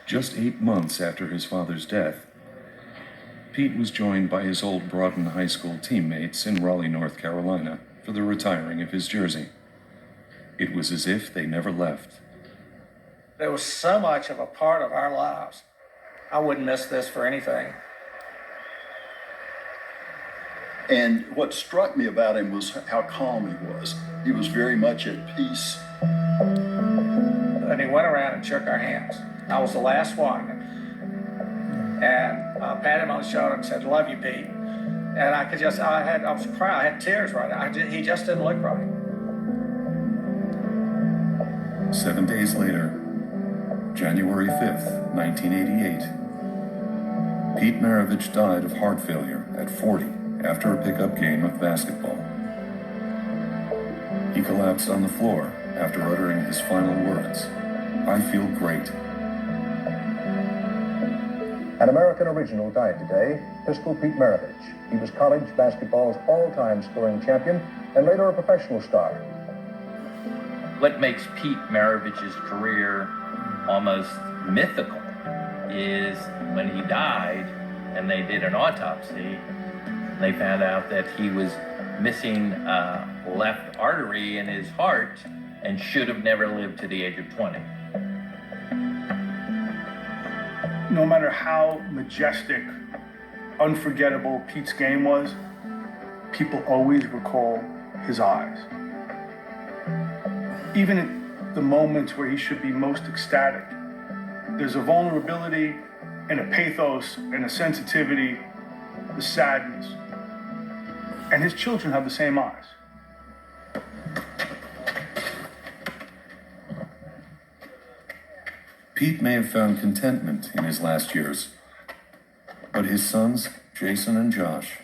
Just 8 months after his father's death, Pete was joined by his old Broughton High School teammates in Raleigh, North Carolina, for the retiring of his jersey. It was as if they never left. It was so much of a part of our lives. I wouldn't miss this for anything. And what struck me about him was how calm he was. He was very much at peace. And he went around and shook our hands. I was the last one. And patted him on the shoulder and said, "Love you, Pete." And I was crying. I had tears right now. He just didn't look right. 7 days later, January 5th, 1988, Pete Maravich died of heart failure at 40 after a pickup game of basketball. He collapsed on the floor after uttering his final words, "I feel great." An American original died today, Pistol Pete Maravich. He was college basketball's all-time scoring champion and later a professional star. What makes Pete Maravich's career almost mythical is when he died and they did an autopsy, they found out that he was missing a left artery in his heart and should have never lived to the age of 20. No matter how majestic, unforgettable Pete's game was, people always recall his eyes. Even at the moments where he should be most ecstatic, there's a vulnerability and a pathos and a sensitivity, the sadness. And his children have the same eyes. Pete may have found contentment in his last years, but his sons, Jason and Josh,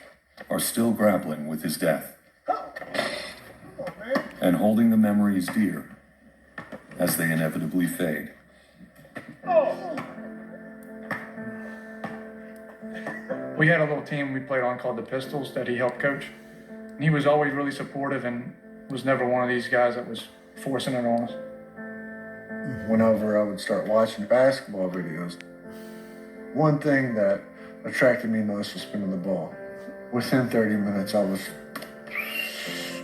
are still grappling with his death and holding the memories dear as they inevitably fade. We had a little team we played on called the Pistols that he helped coach. And he was always really supportive and was never one of these guys that was forcing it on us. Whenever I would start watching basketball videos, one thing that attracted me most was spinning the ball. Within 30 minutes, I was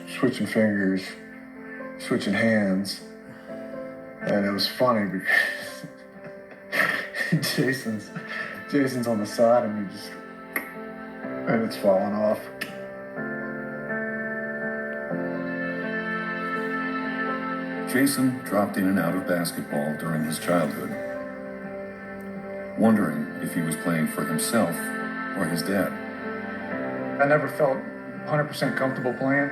switching fingers, switching hands, and it was funny because Jason's on the side and and it's falling off. Jason dropped in and out of basketball during his childhood, wondering if he was playing for himself or his dad. I never felt 100% comfortable playing.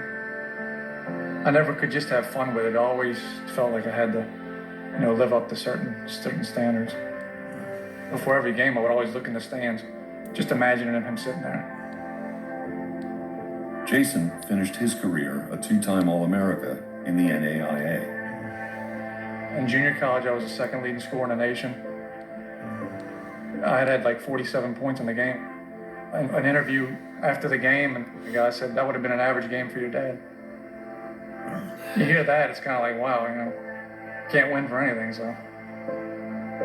I never could just have fun with it. I always felt like I had to, live up to certain standards. Before every game, I would always look in the stands, just imagining him sitting there. Jason finished his career a 2-time All-America in the NAIA. In junior college, I was the second leading scorer in the nation. I had like 47 points in the game. An interview after the game, and the guy said, "That would have been an average game for your dad." You hear that, it's kind of like, wow, can't win for anything, so.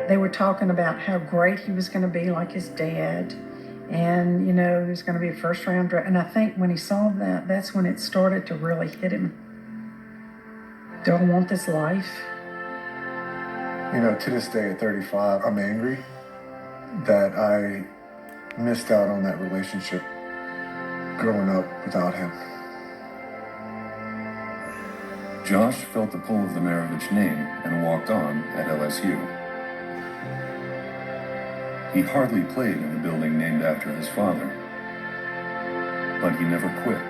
They were talking about how great he was going to be like his dad. And, he was going to be a first-round draft. And I think when he saw that, that's when it started to really hit him. Do I want this life? To this day at 35, I'm angry that I missed out on that relationship growing up without him. Josh felt the pull of the Maravich name and walked on at LSU. He hardly played in a building named after his father, but he never quit.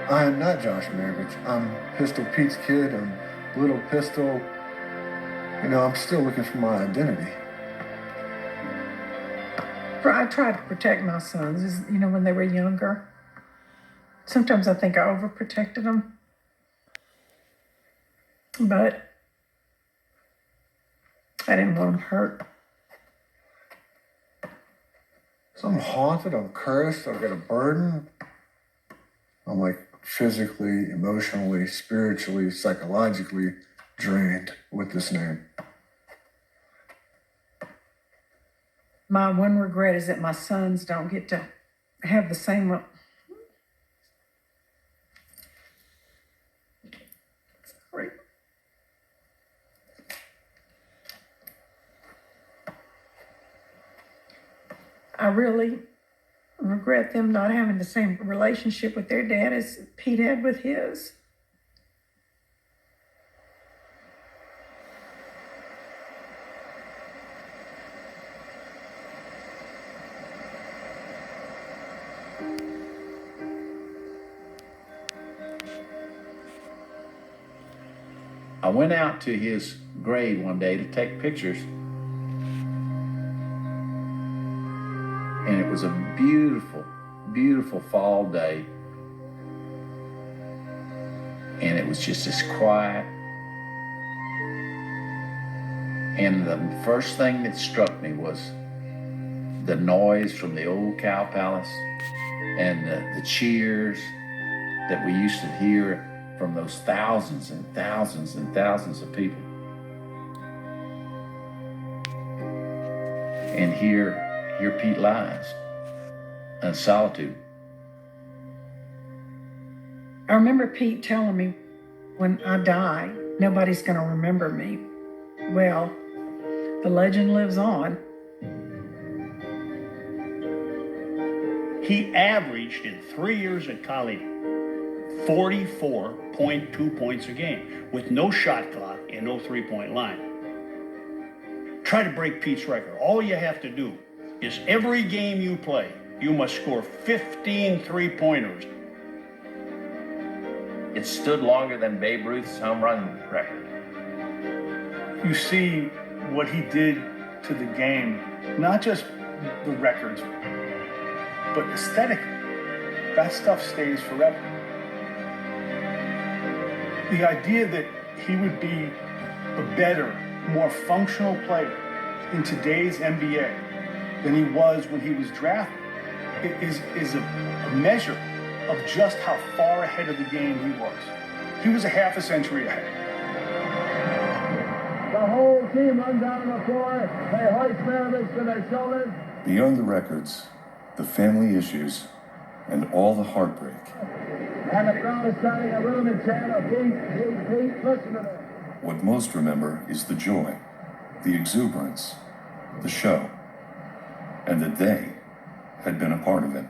I am not Josh Maravich. I'm Pistol Pete's kid. I'm Little Pistol. I'm still looking for my identity. I try to protect my sons, when they were younger. Sometimes I think I overprotected them. But I didn't want them hurt. So I'm haunted, I'm cursed, I've got a burden. I'm like physically, emotionally, spiritually, psychologically drained with this name. My one regret is that my sons don't get to have the same. Sorry. I really regret them not having the same relationship with their dad as Pete had with his. I went out to his grave one day to take pictures, and it was a beautiful, beautiful fall day, and it was just as quiet. And the first thing that struck me was the noise from the old Cow Palace and the cheers that we used to hear from those thousands and thousands and thousands of people. And here Pete lies in solitude. I remember Pete telling me, when I die, nobody's going to remember me. Well, the legend lives on. He averaged in 3 years at college 44.2 points a game with no shot clock and no three-point line. Try to break Pete's record. All you have to do is every game you play, you must score 15 three-pointers. It stood longer than Babe Ruth's home run record. You see what he did to the game, not just the records, but aesthetically. That stuff stays forever. The idea that he would be a better, more functional player in today's NBA than he was when he was drafted is a measure of just how far ahead of the game he was. He was a half a century ahead. The whole team runs out on the floor. They hoist Maravich to their shoulders. Beyond the records, the family issues, and all the heartbreak, And the crowd is starting a room and chant of Pete, listen to them. what most remember is the joy, the exuberance, the show, and that they had been a part of it.